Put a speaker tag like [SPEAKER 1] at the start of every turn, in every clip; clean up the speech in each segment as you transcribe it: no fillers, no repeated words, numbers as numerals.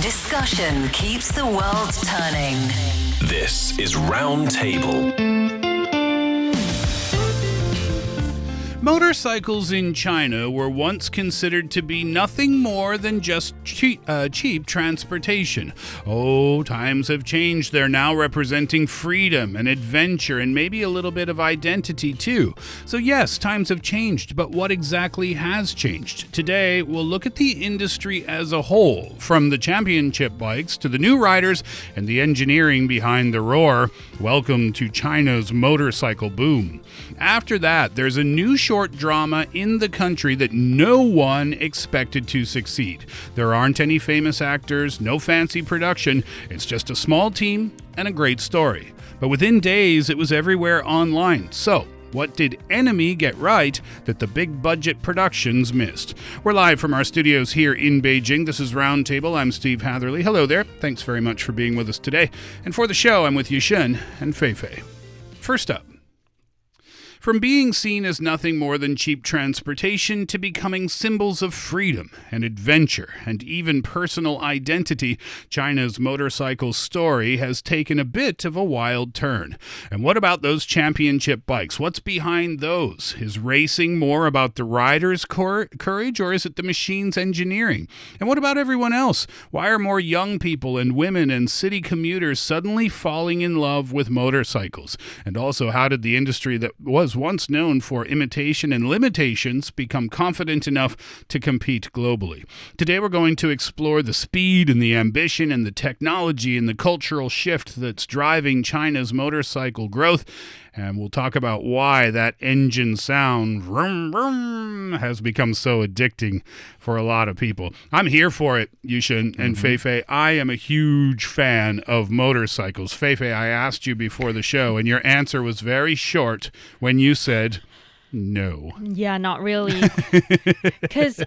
[SPEAKER 1] Discussion keeps the world turning.
[SPEAKER 2] This is Roundtable.
[SPEAKER 3] Motorcycles in China were once considered to be nothing more than just cheap transportation. Oh, times have changed. They're now representing freedom and adventure and maybe a little bit of identity too. So yes, times have changed, but what exactly has changed? Today, we'll look at the industry as a whole, from the championship bikes to the new riders and the engineering behind the roar. Welcome to China's motorcycle boom. After that, there's a new short drama in the country that no one expected to succeed. There aren't any famous actors, no fancy production. It's just a small team and a great story. But within days, it was everywhere online. So, what did Enemy get right that the big budget productions missed? We're live from our studios here in Beijing. This is Roundtable. I'm Steve Hatherley. Hello there. Thanks very much for being with us today. And for the show, I'm with Yushun and Fei Fei. First up, from being seen as nothing more than cheap transportation to becoming symbols of freedom and adventure and even personal identity, China's motorcycle story has taken a bit of a wild turn. And what about those championship bikes? What's behind those? Is racing more about the rider's courage, or is it the machine's engineering? And what about everyone else? Why are more young people and women and city commuters suddenly falling in love with motorcycles? And also, how did the industry that was once known for imitation and limitations become confident enough to compete globally? Today we're going to explore the speed and the ambition and the technology and the cultural shift that's driving China's motorcycle growth. And we'll talk about why that engine sound, vroom, vroom, has become so addicting for a lot of people. I'm here for it, Yushun and Fei Fei. I am a huge fan of motorcycles. Fei Fei, I asked you before the show, and your answer was very short when you said no.
[SPEAKER 4] Yeah, not really. Because,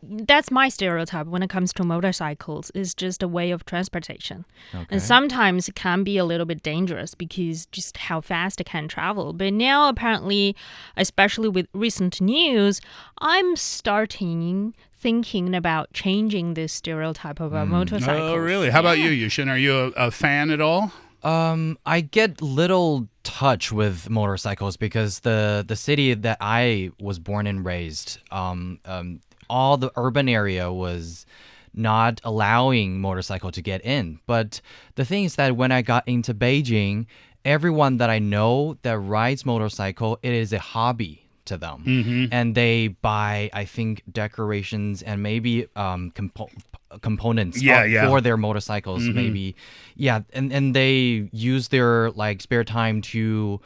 [SPEAKER 4] that's my stereotype when it comes to motorcycles. It's just a way of transportation. Okay. And sometimes it can be a little bit dangerous because just how fast it can travel. But now, apparently, especially with recent news, I'm starting thinking about changing this stereotype about motorcycles.
[SPEAKER 3] Oh, really? How about you, Yushin? Are you a fan at all?
[SPEAKER 5] I get little touch with motorcycles because the city that I was born and raised, all the urban area was not allowing motorcycle to get in. But the thing is that when I got into Beijing, everyone that I know that rides motorcycle, it is a hobby to them. And they buy, I think, decorations and maybe components for their motorcycles, maybe. And they use their spare time to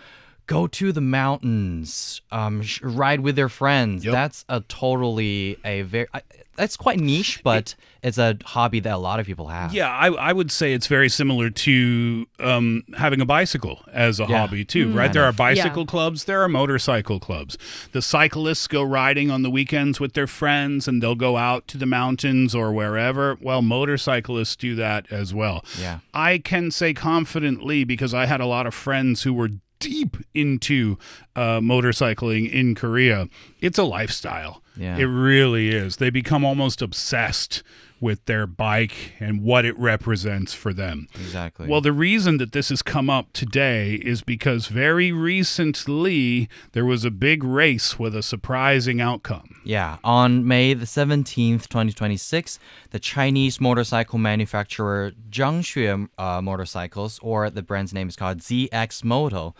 [SPEAKER 5] go to the mountains, ride with their friends. That's that's quite niche, but it's a hobby that a lot of people have.
[SPEAKER 3] Yeah, I would say it's very similar to having a bicycle as a hobby too, right? There are bicycle clubs, there are motorcycle clubs. The cyclists go riding on the weekends with their friends and they'll go out to the mountains or wherever. Well, motorcyclists do that as well.
[SPEAKER 5] Yeah.
[SPEAKER 3] I can say confidently, because I had a lot of friends who were deep into motorcycling in Korea, it's a lifestyle.
[SPEAKER 5] Yeah.
[SPEAKER 3] It really is. They become almost obsessed with their bike and what it represents for them.
[SPEAKER 5] Exactly.
[SPEAKER 3] Well, the reason that this has come up today is because very recently there was a big race with a surprising outcome.
[SPEAKER 5] Yeah, on May the 17th, 2026, the Chinese motorcycle manufacturer Zhangxue Motorcycles, or the brand's name is called ZX Moto,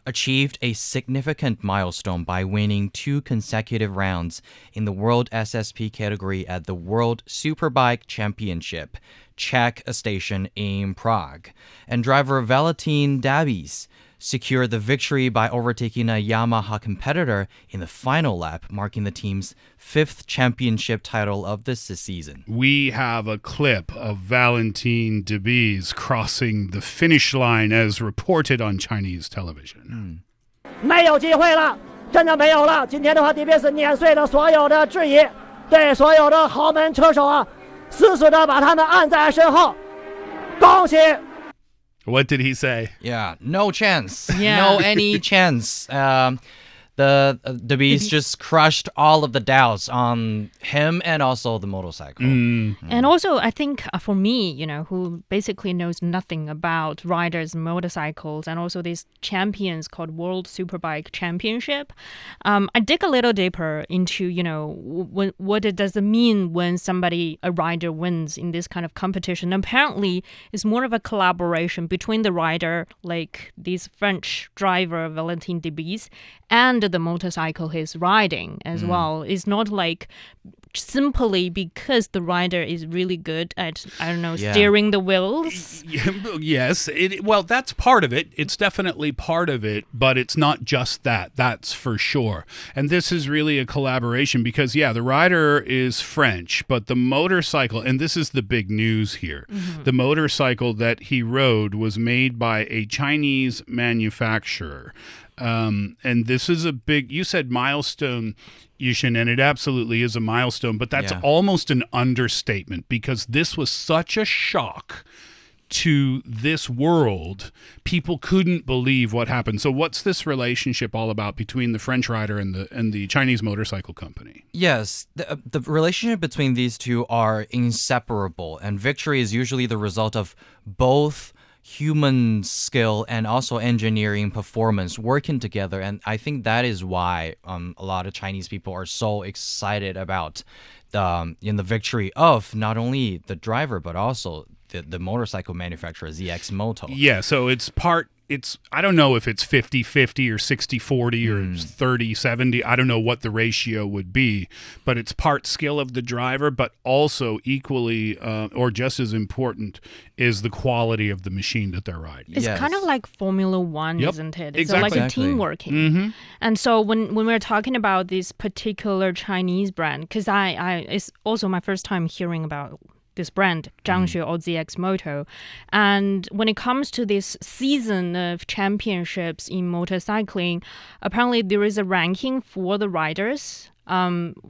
[SPEAKER 5] achieved a significant milestone by winning 2 consecutive rounds in the World SSP category at the World Superbike Championship, Czech station in Prague. And driver Valentin Davies secured the victory by overtaking a Yamaha competitor in the final lap, marking the team's 5th championship title of this season.
[SPEAKER 3] We have a clip of Valentin Davies crossing the finish line as reported on Chinese television.
[SPEAKER 6] 没有机会了，真的没有了。今天的话，的确是碾碎了所有的质疑，对所有的豪门车手啊，死死的把他们按在身后。恭喜！
[SPEAKER 3] What did he say?
[SPEAKER 5] Yeah, no chance.
[SPEAKER 4] Yeah.
[SPEAKER 5] No any chance. The beast just crushed all of the doubts on him and also the motorcycle.
[SPEAKER 4] And also, I think for me, who basically knows nothing about riders, motorcycles, and also these champions called World Superbike Championship, I dig a little deeper into, what it does mean when a rider wins in this kind of competition. Apparently, it's more of a collaboration between the rider, like this French driver, Valentin Debise, and the motorcycle he's riding as well. It's not like simply because the rider is really good at, steering the wheels.
[SPEAKER 3] Yes. Well, that's part of it. It's definitely part of it, but it's not just that. That's for sure. And this is really a collaboration because, the rider is French, but the motorcycle, and this is the big news here, the motorcycle that he rode was made by a Chinese manufacturer. And this is a big, you said milestone, Yushun, and it absolutely is a milestone, but that's almost an understatement because this was such a shock to this world. People couldn't believe what happened. So what's this relationship all about between the French rider and the Chinese motorcycle company?
[SPEAKER 5] Yes, the relationship between these two are inseparable, and victory is usually the result of both human skill and also engineering performance working together. And I think that is why a lot of Chinese people are so excited about the victory of not only the driver but also the motorcycle manufacturer ZX Moto.
[SPEAKER 3] Yeah, so I don't know if it's 50-50 or 60-40 or 30-70. I don't know what the ratio would be, but it's part skill of the driver, but also equally or just as important is the quality of the machine that they're riding.
[SPEAKER 4] It's kind of like Formula One, isn't it? It's
[SPEAKER 3] exactly.
[SPEAKER 4] like a team working. And so when we're talking about this particular Chinese brand, because it's also my first time hearing about this brand, Zhangxue or ZX Moto. And when it comes to this season of championships in motorcycling, apparently there is a ranking for the riders.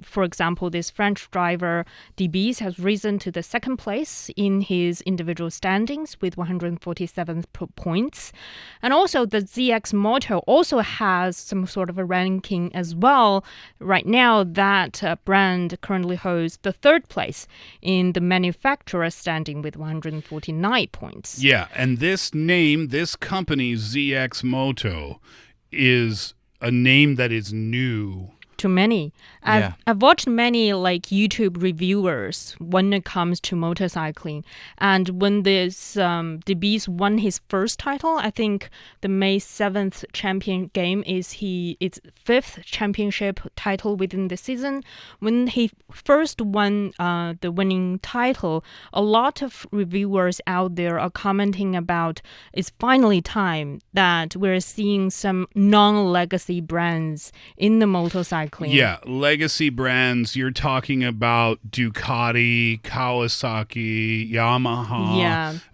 [SPEAKER 4] For example, this French driver Debise has risen to the second place in his individual standings with 147 points. And also the ZX Moto also has some sort of a ranking as well. Right now, that brand currently holds the third place in the manufacturer standing with 149 points.
[SPEAKER 3] Yeah, and this company, ZX Moto, is a name that is new
[SPEAKER 4] to many. I've watched many YouTube reviewers when it comes to motorcycling. And when this Debise won his first title, I think the May 7th champion game is its fifth championship title within the season. When he first won the winning title, a lot of reviewers out there are commenting about it's finally time that we're seeing some non-legacy brands in the motorcycle.
[SPEAKER 3] Yeah, legacy brands, you're talking about Ducati, Kawasaki, Yamaha.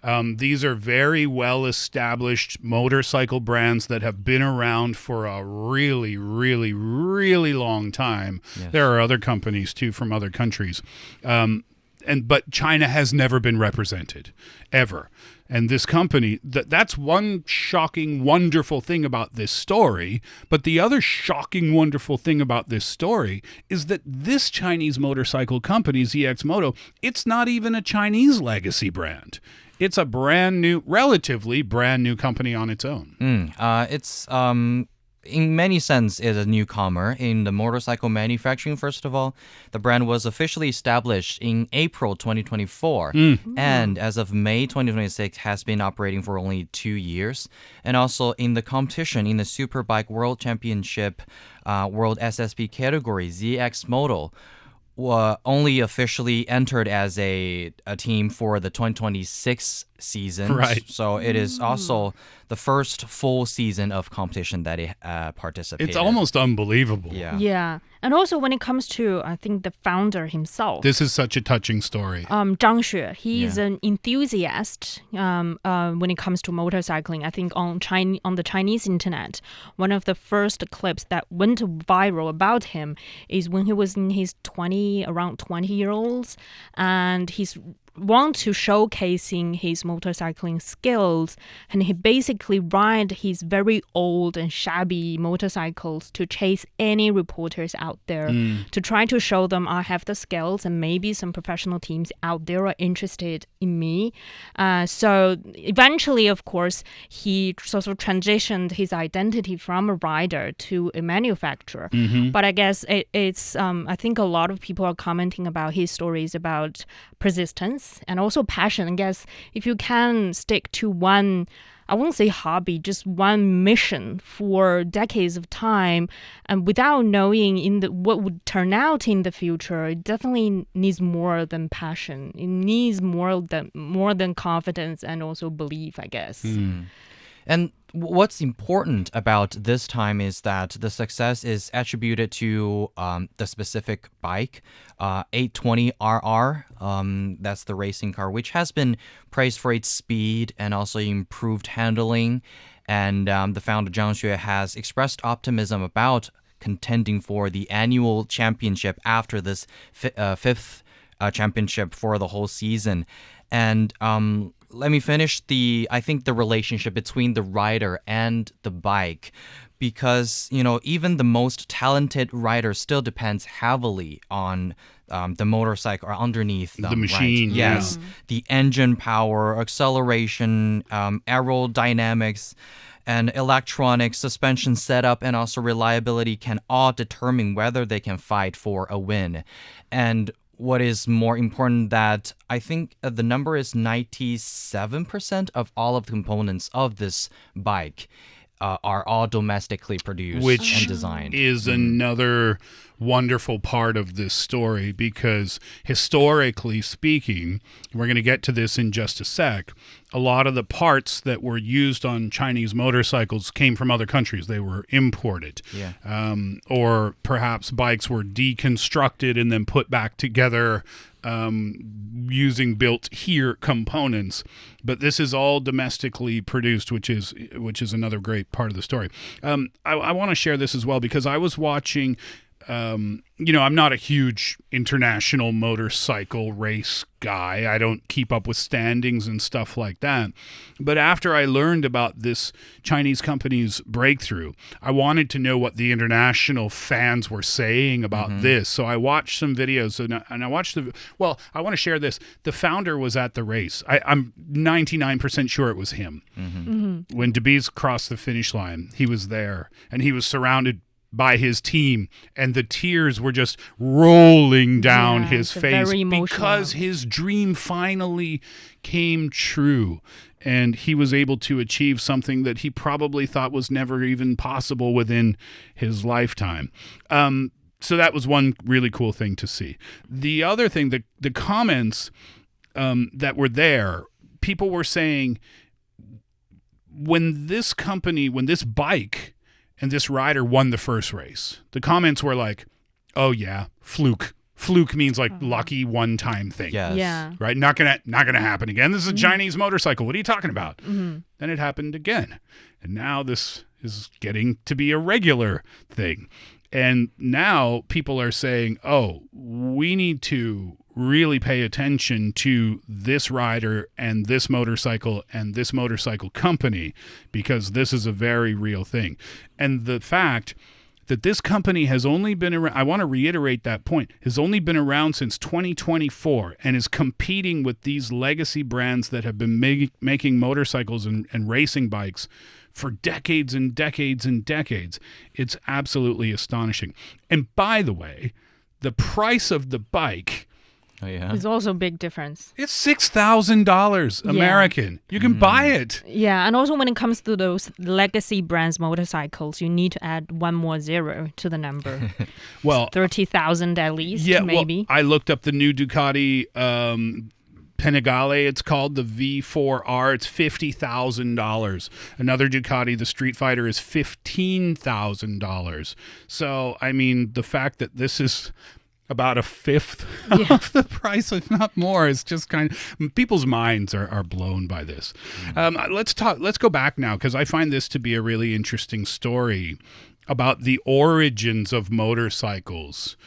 [SPEAKER 4] Yeah.
[SPEAKER 3] These are very well-established motorcycle brands that have been around for a really, really, really long time. Yes. There are other companies, too, from other countries. But China has never been represented, ever. And this company, that's one shocking, wonderful thing about this story. But the other shocking, wonderful thing about this story is that this Chinese motorcycle company, ZX Moto, it's not even a Chinese legacy brand. It's a relatively brand new company on its own.
[SPEAKER 5] It's in many sense is a newcomer in the motorcycle manufacturing. First of all, the brand was officially established in April 2024 and as of May 2026 has been operating for only 2 years. And also in the competition in the Superbike World Championship World SSP category, ZX Moto only officially entered as a team for the 2026 season.
[SPEAKER 3] Right.
[SPEAKER 5] So it is also the first full season of competition that it participated.
[SPEAKER 3] It's almost unbelievable.
[SPEAKER 4] Yeah. And also when it comes to, I think, the founder himself.
[SPEAKER 3] This is such a touching story.
[SPEAKER 4] Zhang Xue, he's an enthusiast when it comes to motorcycling. I think on the Chinese internet, one of the first clips that went viral about him is when he was in his around 20 years olds, and he's want to showcasing his motorcycling skills, and he basically ride his very old and shabby motorcycles to chase any reporters out there to try to show them I have the skills and maybe some professional teams out there are interested in me. So eventually, of course, he sort of transitioned his identity from a rider to a manufacturer. But I guess it's I think a lot of people are commenting about his stories about persistence and also passion. I guess if you can stick to one, I won't say hobby, just one mission for decades of time, and without knowing what would turn out in the future, it definitely needs more than passion. It needs more than confidence and also belief, I guess.
[SPEAKER 5] And what's important about this time is that the success is attributed to the specific bike, 820RR. That's the racing car, which has been praised for its speed and also improved handling. And the founder, Zhang Xue, has expressed optimism about contending for the annual championship after this fifth championship for the whole season. And let me finish the relationship between the rider and the bike, because, even the most talented rider still depends heavily on the motorcycle or underneath them,
[SPEAKER 3] the machine.
[SPEAKER 5] Right? Yes, the engine power, acceleration, aerodynamics, and electronic suspension setup, and also reliability can all determine whether they can fight for a win. And what is more important, that I think the number is 97% of all of the components of this bike are all domestically produced and designed.
[SPEAKER 3] Is another wonderful part of this story, because historically speaking, we're going to get to this in just a sec, a lot of the parts that were used on Chinese motorcycles came from other countries. They were imported. Or perhaps bikes were deconstructed and then put back together using built here components. But this is all domestically produced, which is another great part of the story. I want to share this as well, because I was watching, I'm not a huge international motorcycle race guy. I don't keep up with standings and stuff like that. But after I learned about this Chinese company's breakthrough, I wanted to know what the international fans were saying about this. So I watched some videos, and I watched I want to share this. The founder was at the race. I'm 99% sure it was him. When Debise crossed the finish line, he was there, and he was surrounded by his team, and the tears were just rolling down his face because his dream finally came true, and he was able to achieve something that he probably thought was never even possible within his lifetime. So that was one really cool thing to see. The other thing, the comments that were there, people were saying, when this bike and this rider won the first race, the comments were like, oh yeah, fluke. Fluke means like lucky one-time thing.
[SPEAKER 5] Yes.
[SPEAKER 4] Yeah.
[SPEAKER 3] Right? Not gonna happen again. This is a Chinese motorcycle. What are you talking about? Then it happened again. And now this is getting to be a regular thing. And now people are saying, oh, we need to really pay attention to this rider and this motorcycle company, because this is a very real thing. And the fact that this company has only been around, I want to reiterate that point, has only been around since 2024 and is competing with these legacy brands that have been making motorcycles and racing bikes for decades and decades and decades. It's absolutely astonishing. And by the way, the price of the bike,
[SPEAKER 4] it's also a big difference.
[SPEAKER 3] it's $6,000 American. You can buy it.
[SPEAKER 4] Yeah, and also when it comes to those legacy brands motorcycles, you need to add one more zero to the number.
[SPEAKER 3] Well,
[SPEAKER 4] 30,000 at least, maybe.
[SPEAKER 3] Well, I looked up the new Ducati Panigale, it's called, the V4R. It's $50,000. Another Ducati, the Street Fighter, is $15,000. So, I mean, the fact that this is about a fifth of the price, if not more, is just kind of, people's minds are blown by this. Let's go back now, because I find this to be a really interesting story about the origins of motorcycles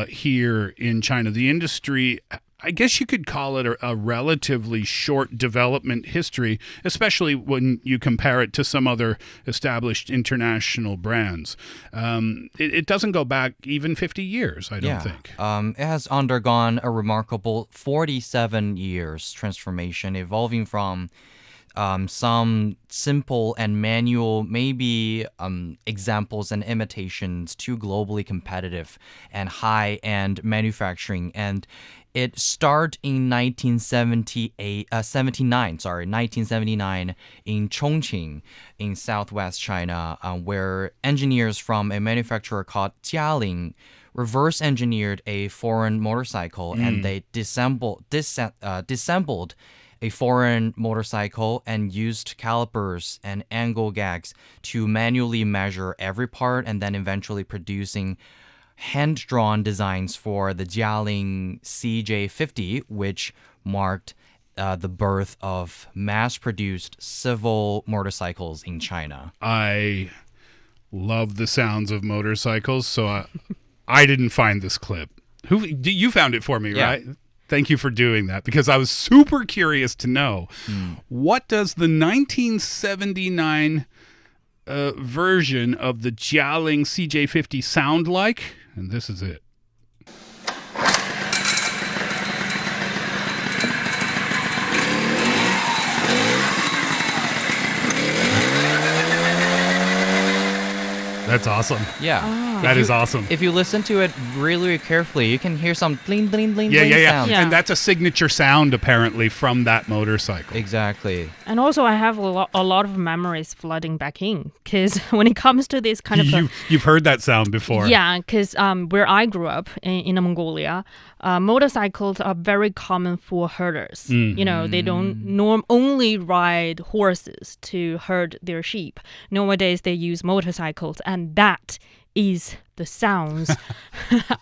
[SPEAKER 3] here in China. The industry I guess you could call it a relatively short development history, especially when you compare it to some other established international brands. It doesn't go back even 50 years, I don't think.
[SPEAKER 5] It has undergone a remarkable 47 years transformation, evolving from some simple and manual, maybe examples and imitations, to globally competitive and high-end manufacturing. And it started in 1979 in Chongqing in southwest China, where engineers from a manufacturer called Jialing reverse engineered a foreign motorcycle, and they disassembled a foreign motorcycle and used calipers and angle gags to manually measure every part, and then eventually producing hand-drawn designs for the Jialing CJ50, which marked the birth of mass-produced civil motorcycles in China.
[SPEAKER 3] I love the sounds of motorcycles, so I didn't find this clip. You found it for me, right? Thank you for doing that, because I was super curious to know what does the 1979 version of the Jialing CJ50 sound like? And this is it. That's awesome.
[SPEAKER 5] Yeah.
[SPEAKER 3] That is awesome.
[SPEAKER 5] If you listen to it really, really carefully, you can hear some bling, bling, bling,
[SPEAKER 3] Yeah.
[SPEAKER 5] sound.
[SPEAKER 3] And that's a signature sound, apparently, from that motorcycle.
[SPEAKER 5] Exactly.
[SPEAKER 4] And also, I have a lot of memories flooding back in, because when it comes to this kind of...
[SPEAKER 3] You've heard that sound before.
[SPEAKER 4] Yeah, because where I grew up in Mongolia, motorcycles are very common for herders. You know, they don't only ride horses to herd their sheep. Nowadays, they use motorcycles, and that is the sounds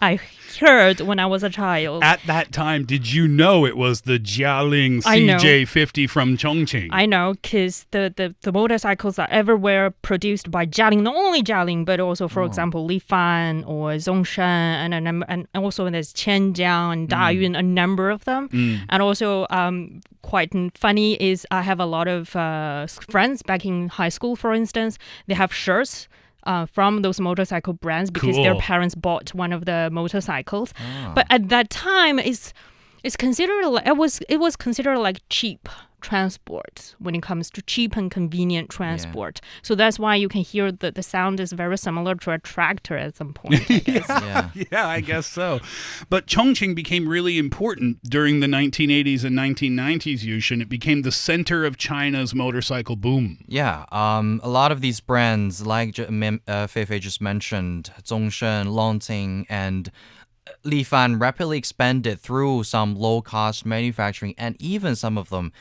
[SPEAKER 4] I heard when I was a child.
[SPEAKER 3] At that time, did you know it was the Jialing CJ50 from Chongqing?
[SPEAKER 4] I know, because the motorcycles are everywhere produced by Jialing, not only Jialing, but also, for example, Li Fan or Zongshan, and also there's Qianjiang and Dayun, a number of them. And also, quite funny is I have a lot of friends back in high school, for instance. They have shirts from those motorcycle brands because their parents bought one of the motorcycles. But at that time, it's considered it was considered like cheap transport when it comes to cheap and convenient transport. So that's why you can hear that the sound is very similar to a tractor at some point, I guess.
[SPEAKER 3] Yeah, I guess so. But Chongqing became really important during the 1980s and 1990s, Yushun. It became the center of China's motorcycle boom.
[SPEAKER 5] Yeah, a lot of these brands, like Fei Fei just mentioned, Zongshan, Longqing, and Li Fan, rapidly expanded through some low-cost manufacturing, and even some of them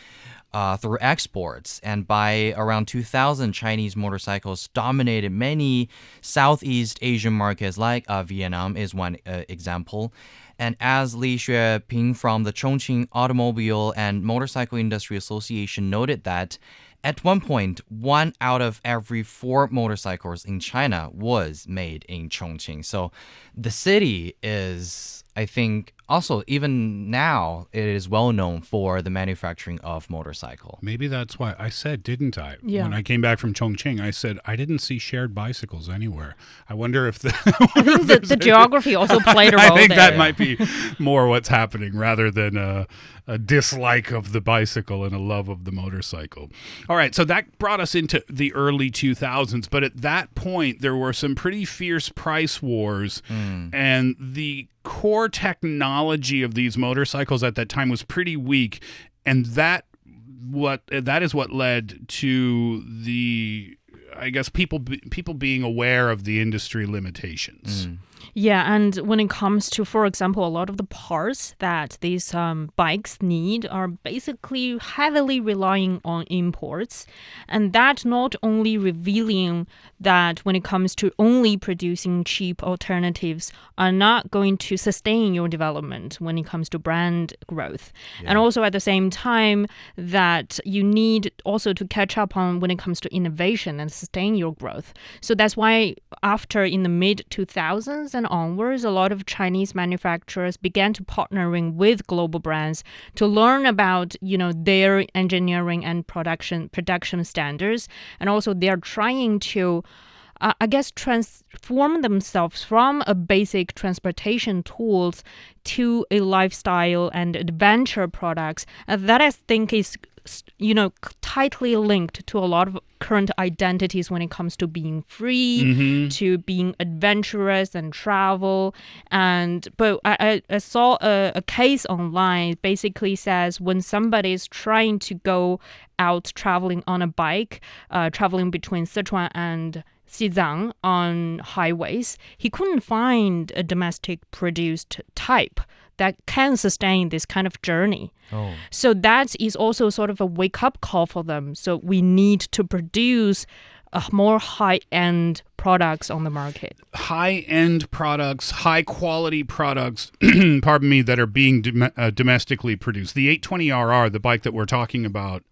[SPEAKER 5] through exports. And by around 2000, Chinese motorcycles dominated many Southeast Asian markets, like Vietnam is one example. And as Li Xueping from the Chongqing Automobile and Motorcycle Industry Association noted that at one point, 1 out of every 4 motorcycles in China was made in Chongqing. So the city is, I think, also, even now, it is well known for the manufacturing of motorcycle.
[SPEAKER 3] Maybe that's why I said, didn't I?
[SPEAKER 4] Yeah.
[SPEAKER 3] When I came back from Chongqing, I said, I didn't see shared bicycles anywhere. I wonder if
[SPEAKER 4] I think the geography also played a role
[SPEAKER 3] I think
[SPEAKER 4] there.
[SPEAKER 3] that might be more what's happening rather than a dislike of the bicycle and a love of the motorcycle. All right, so that brought us into the early 2000s, but at that point, there were some pretty fierce price wars, and the core technology of these motorcycles at that time was pretty weak, and that is what led to the, I guess, people being aware of the industry limitations.
[SPEAKER 4] Yeah, and when it comes to, for example, a lot of the parts that these bikes need are basically heavily relying on imports. And that not only revealing that when it comes to only producing cheap alternatives are not going to sustain your development when it comes to brand growth. Yeah. And also at the same time that you need also to catch up on when it comes to innovation and sustain your growth. So that's why after in the mid-2000s and onwards, a lot of Chinese manufacturers began to partnering with global brands to learn about, their engineering and production standards. And also they're trying to transform themselves from a basic transportation tools to a lifestyle and adventure products. That I think is, tightly linked to a lot of current identities when it comes to being free, to being adventurous and travel. But I saw a case online basically says when somebody is trying to go out traveling on a bike, traveling between Sichuan and Xizang on highways, he couldn't find a domestic produced type that can sustain this kind of journey.
[SPEAKER 5] Oh.
[SPEAKER 4] So that is also sort of a wake-up call for them. So we need to produce more high-end products on the market.
[SPEAKER 3] High-end products, high-quality products, pardon me, that are being domestically produced. The 820RR, the bike that we're talking about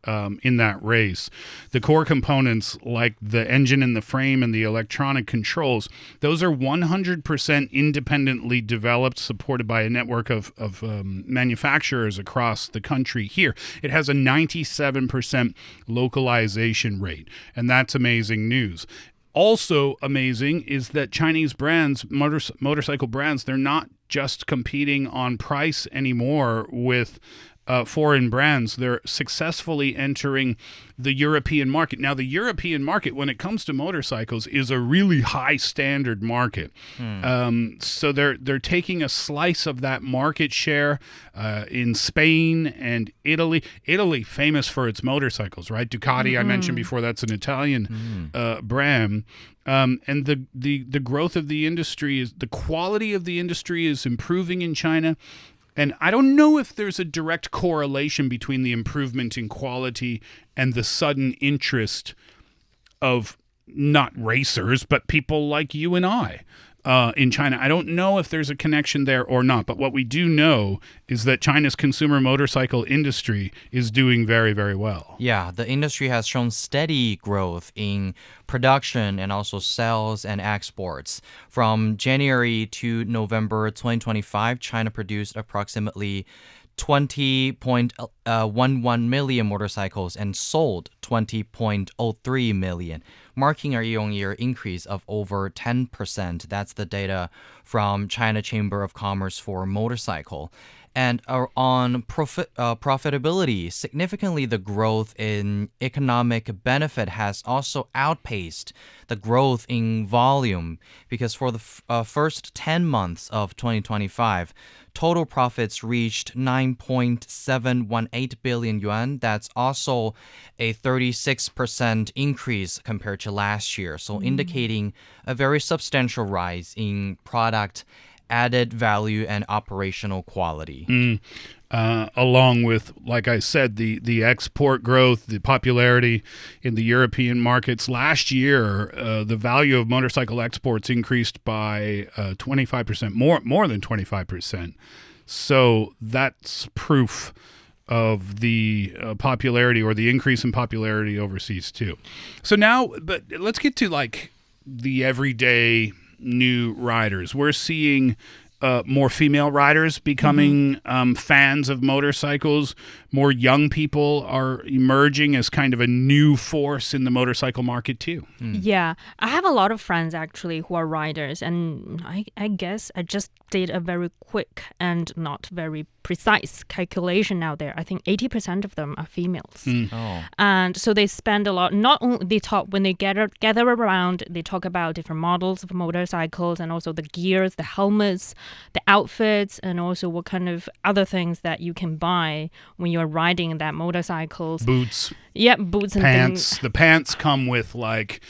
[SPEAKER 3] in that race, the core components like the engine and the frame and the electronic controls, those are 100% independently developed, supported by a network of manufacturers across the country here. It has a 97% localization rate, and that's amazing news. Also amazing is that Chinese brands, motorcycle brands, they're not just competing on price anymore with foreign brands. They're successfully entering the European market. Now, the European market, when it comes to motorcycles, is a really high standard market. So they're taking a slice of that market share in Spain and Italy. Italy, famous for its motorcycles, right? Ducati, I mentioned before, that's an Italian brand. And the growth of the industry the quality of the industry is improving in China. And I don't know if there's a direct correlation between the improvement in quality and the sudden interest of not racers, but people like you and I in China. I don't know if there's a connection there or not, but what we do know is that China's consumer motorcycle industry is doing very, very well.
[SPEAKER 5] Yeah, the industry has shown steady growth in production and also sales and exports. From January to November 2025, China produced approximately 20.11 million motorcycles and sold 20.03 million, marking a year-on-year increase of over 10%. That's the data from China Chamber of Commerce for motorcycle. And on profitability, significantly the growth in economic benefit has also outpaced the growth in volume, because for the first 10 months of 2025, total profits reached 9.718 billion yuan. That's also a 36% increase compared to last year, so indicating a very substantial rise in product added value and operational quality.
[SPEAKER 3] Along with, like I said, the export growth, the popularity in the European markets. Last year, the value of motorcycle exports increased by 25%, more than 25%. So that's proof of the popularity or the increase in popularity overseas too. So now, but let's get to like the everyday new riders. We're seeing more female riders becoming fans of motorcycles. More young people are emerging as kind of a new force in the motorcycle market too.
[SPEAKER 4] Yeah, I have a lot of friends actually who are riders, and I guess I just did a very quick and not very precise calculation out there. I think 80% of them are females. And so they spend a lot, not only they talk when they gather around, they talk about different models of motorcycles and also the gears, the helmets, the outfits, and also what kind of other things that you can buy when you're riding in that motorcycles.
[SPEAKER 3] Boots.
[SPEAKER 4] Yeah, boots and
[SPEAKER 3] pants.
[SPEAKER 4] things.
[SPEAKER 3] The pants come with like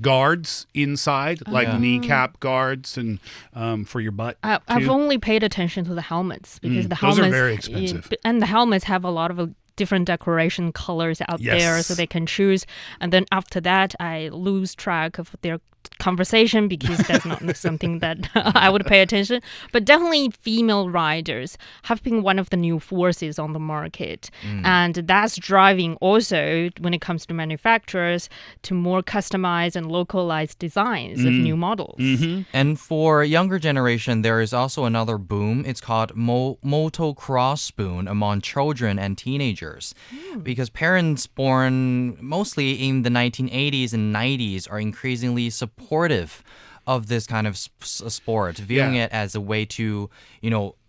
[SPEAKER 3] guards inside, like kneecap guards and for your butt.
[SPEAKER 4] I've only paid attention to the helmets because the
[SPEAKER 3] those
[SPEAKER 4] helmets
[SPEAKER 3] are very expensive.
[SPEAKER 4] And the helmets have a lot of different decoration colors out there, so they can choose. And then after that, I lose track of their conversation because that's not something that I would pay attention. But definitely female riders have been one of the new forces on the market. And that's driving also, when it comes to manufacturers, to more customized and localized designs of new models.
[SPEAKER 5] And for younger generation, there is also another boom. It's called motocross boom among children and teenagers. Because parents born mostly in the 1980s and 90s are increasingly supportive of this kind of sport, viewing it as a way to,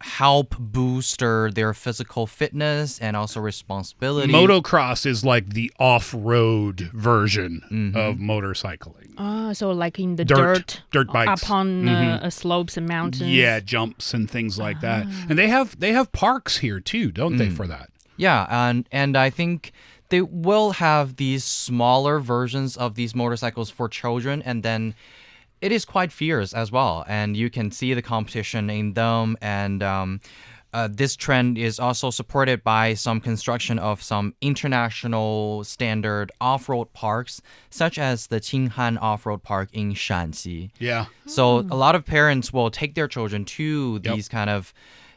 [SPEAKER 5] help booster their physical fitness and also responsibility.
[SPEAKER 3] Motocross is like the off-road version of motorcycling.
[SPEAKER 4] So like in the
[SPEAKER 3] dirt bikes.
[SPEAKER 4] Up on slopes and mountains.
[SPEAKER 3] Yeah, jumps and things like that. And they have parks here too, don't they, for that?
[SPEAKER 5] Yeah, and I think they will have these smaller versions of these motorcycles for children, and then it is quite fierce as well, and you can see the competition in them. And this trend is also supported by some construction of some international standard off-road parks, such as the Qinghan Off-Road Park in Shanxi.
[SPEAKER 3] Yeah.
[SPEAKER 5] So a lot of parents will take their children to these kind of...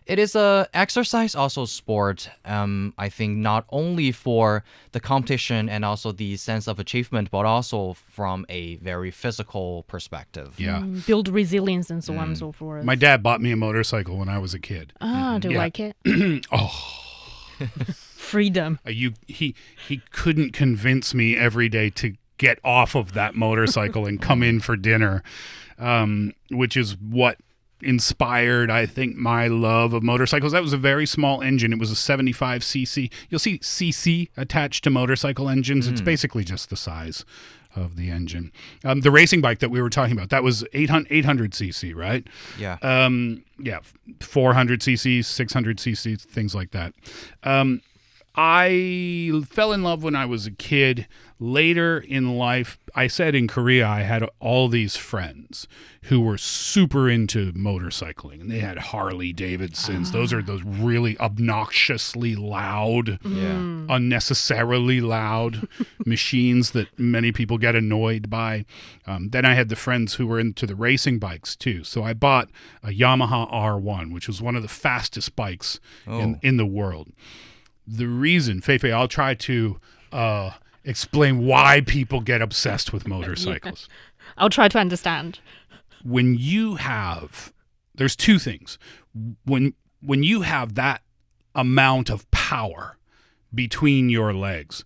[SPEAKER 5] It is a exercise, also sport, I think, not only for the competition and also the sense of achievement, but also from a very physical perspective.
[SPEAKER 3] Yeah.
[SPEAKER 4] Build resilience and so on and so forth.
[SPEAKER 3] My dad bought me a motorcycle when I was a kid.
[SPEAKER 4] Do you like it? Freedom.
[SPEAKER 3] He couldn't convince me every day to get off of that motorcycle and come in for dinner, which is what inspired, I think, my love of motorcycles. That was a very small engine. It was a 75cc. You'll see cc attached to motorcycle engines. It's basically just the size of the engine. The racing bike that we were talking about, that was 800cc, right?
[SPEAKER 5] Yeah.
[SPEAKER 3] 400cc, 600cc, things like that. I fell in love when I was a kid. Later in life, I said in Korea, I had all these friends who were super into motorcycling, and they had Harley Davidsons. Those are those really obnoxiously loud, unnecessarily loud machines that many people get annoyed by. Then I had the friends who were into the racing bikes too. So I bought a Yamaha R1, which was one of the fastest bikes in the world. The reason, Fei Fei, I'll try to explain why people get obsessed with motorcycles.
[SPEAKER 4] I'll try to understand.
[SPEAKER 3] When you have, there's two things. When you have that amount of power between your legs,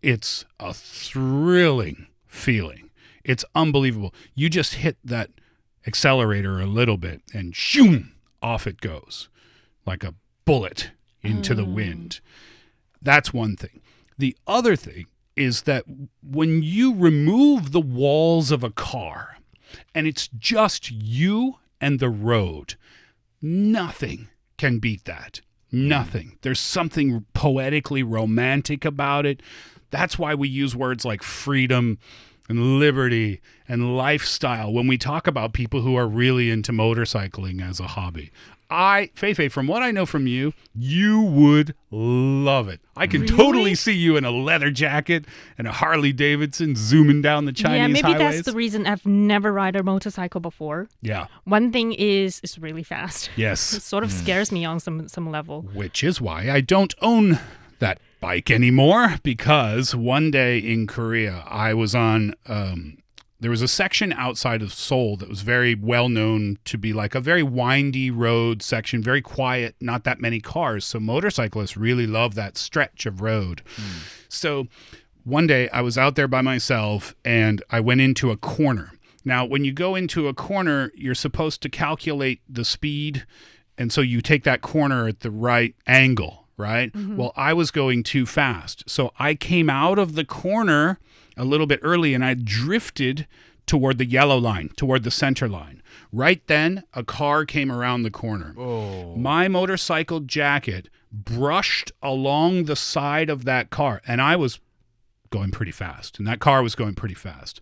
[SPEAKER 3] it's a thrilling feeling. It's unbelievable. You just hit that accelerator a little bit and shoom, off it goes like a bullet into the wind. That's one thing. The other thing is that when you remove the walls of a car and it's just you and the road, nothing can beat that. Nothing. There's something poetically romantic about it. That's why we use words like freedom and liberty and lifestyle when we talk about people who are really into motorcycling as a hobby. Fei Fei, from what I know from you, you would love it. I can totally see you in a leather jacket and a Harley Davidson zooming down the Chinese highways.
[SPEAKER 4] Yeah, maybe that's the reason I've never ride a motorcycle before.
[SPEAKER 3] Yeah.
[SPEAKER 4] One thing is it's really fast.
[SPEAKER 3] Yes.
[SPEAKER 4] It sort of scares me on some level.
[SPEAKER 3] Which is why I don't own that bike anymore, because one day in Korea, I was on... there was a section outside of Seoul that was very well known to be like a very windy road section, very quiet, not that many cars. So motorcyclists really love that stretch of road. So one day I was out there by myself and I went into a corner. Now, when you go into a corner, you're supposed to calculate the speed. And so you take that corner at the right angle, right? Well, I was going too fast. So I came out of the corner a little bit early and I drifted toward the yellow line, toward the center line. Right then, a car came around the corner. Oh. My motorcycle jacket brushed along the side of that car, and I was going pretty fast, and that car was going pretty fast.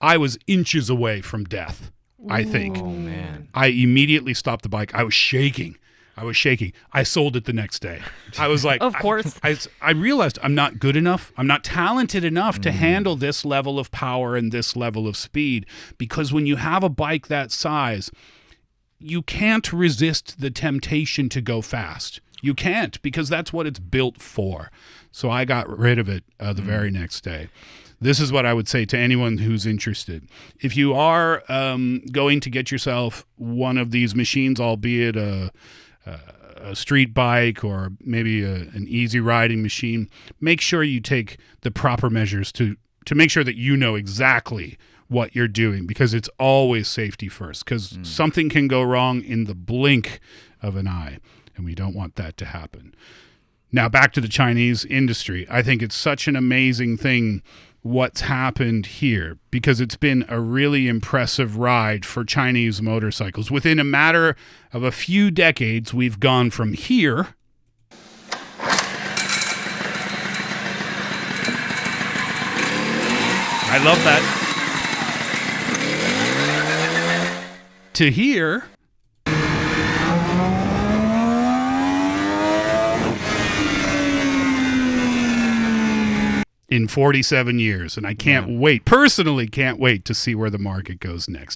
[SPEAKER 3] I was inches away from death, I think.
[SPEAKER 5] Oh, man.
[SPEAKER 3] I immediately stopped the bike. I was shaking. I was shaking. I sold it the next day. I was like,
[SPEAKER 4] Of course.
[SPEAKER 3] I realized I'm not good enough. I'm not talented enough to handle this level of power and this level of speed, because when you have a bike that size, you can't resist the temptation to go fast. You can't, because that's what it's built for. So I got rid of it the very next day. This is what I would say to anyone who's interested. If you are going to get yourself one of these machines, albeit a street bike or maybe an easy riding machine, make sure you take the proper measures to make sure that you know exactly what you're doing, because it's always safety first, because something can go wrong in the blink of an eye, and we don't want that to happen. Now, back to the Chinese industry. I think it's such an amazing thing what's happened here, because it's been a really impressive ride for Chinese motorcycles. Within a matter of a few decades, we've gone from here I love that to here in 47 years, and I can't wait, personally can't wait to see where the market goes next.